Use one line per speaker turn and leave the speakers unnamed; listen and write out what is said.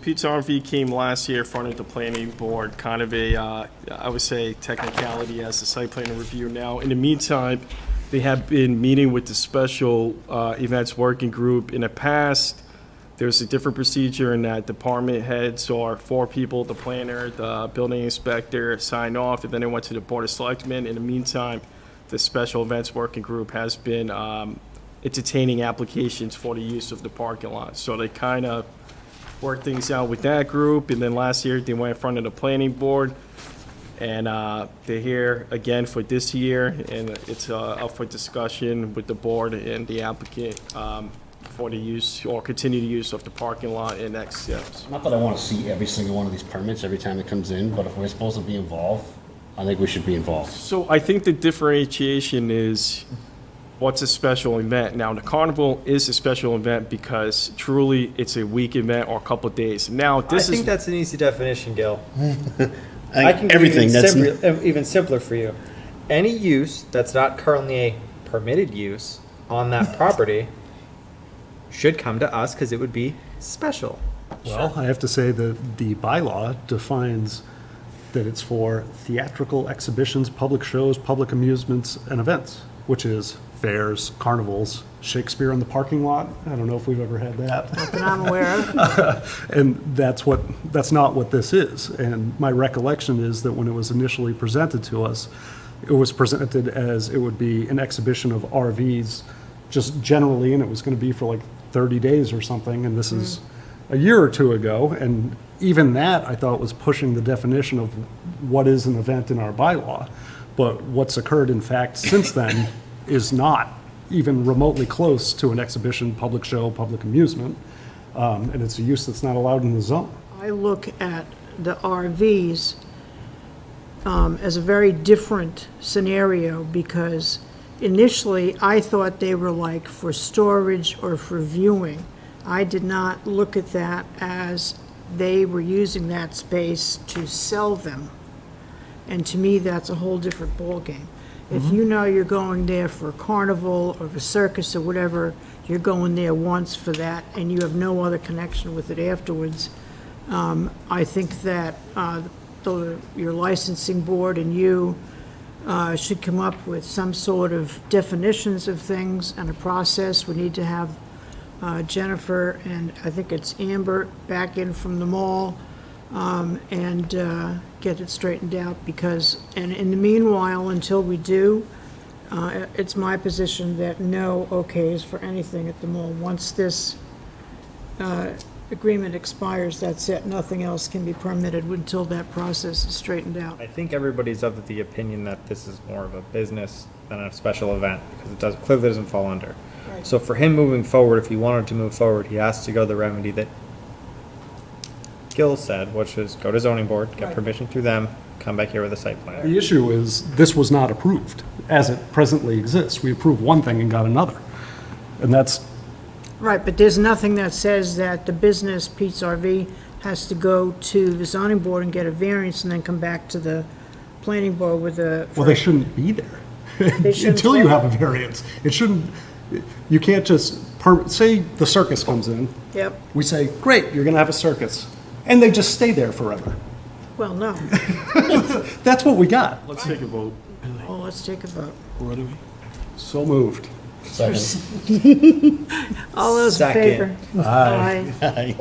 Pizza RV came last year in front of the planning board, kind of a, I would say, technicality as a site plan review now. In the meantime, they have been meeting with the special events working group. In the past, there's a different procedure in that department heads are 4 people, the planner, the building inspector, sign off, and then it went to the board of selectmen. In the meantime, the special events working group has been entertaining applications for the use of the parking lot. So they kind of worked things out with that group, and then last year they went in front of the planning board, and they're here again for this year, and it's up for discussion with the board and the applicant for the use or continued use of the parking lot and next steps.
Not that I want to see every single one of these permits every time it comes in, but if we're supposed to be involved, I think we should be involved.
So I think the differentiation is what's a special event. Now, the carnival is a special event because truly it's a week event or a couple of days. Now, this
I think
is,
that's an easy definition, Gil.
I
can
think everything
give
that's
even simpler for you. Any use that's not currently a permitted use on that property should come to us because it would be special.
Well, I have to say that the bylaw defines that it's for theatrical exhibitions, public shows, public amusements, and events, which is fairs, carnivals, Shakespeare in the parking lot. I don't know if we've ever had that.
that I'm aware of.
And that's not what this is. And my recollection is that when it was initially presented to us, it was presented as it would be an exhibition of RVs just generally, and it was going to be for like 30 days or something. And this is a year or two ago. And even that, I thought, was pushing the definition of what is an event in our bylaw. But what's occurred, in fact, since then is not even remotely close to an exhibition, public show, public amusement. And it's a use that's not allowed in the zone.
I look at the RVs as a very different scenario because initially I thought they were like for storage or for viewing. I did not look at that as they were using that space to sell them. And to me, that's a whole different ballgame. If you know you're going there for a carnival or a circus or whatever, you're going there once for that and you have no other connection with it afterwards. I think that your licensing board and you should come up with some sort of definitions of things and a process. We need to have Jennifer and I think it's Amber back in from the mall and get it straightened out because, and in the meanwhile, until we do, it's my position that no okays for anything at the mall. Once this agreement expires, that's it. Nothing else can be permitted until that process is straightened out.
I think everybody's of the opinion that this is more of a business than a special event because it clearly doesn't fall under.
Right.
So for him moving forward, if he wanted to move forward, he has to go the remedy that Gil said, which was go to zoning board, get
Right.
permission through them, come back here with a site plan.
The issue is, this was not approved as it presently exists. We approved one thing and got another. And that's,
Right, but there's nothing that says that the business Pete's RV has to go to the zoning board and get a variance and then come back to the planning board with a.
well, they shouldn't be there.
They shouldn't
Until you
what?
have a variance. It shouldn't, you can't just, say the circus comes in,
Yep,
we say, great, you're gonna have a circus. And they just stay there forever.
well, no.
That's what we got.
let's take a vote.
Oh, let's take a vote.
What do we?
So moved.
second.
All those in
Second.
favor? Aye.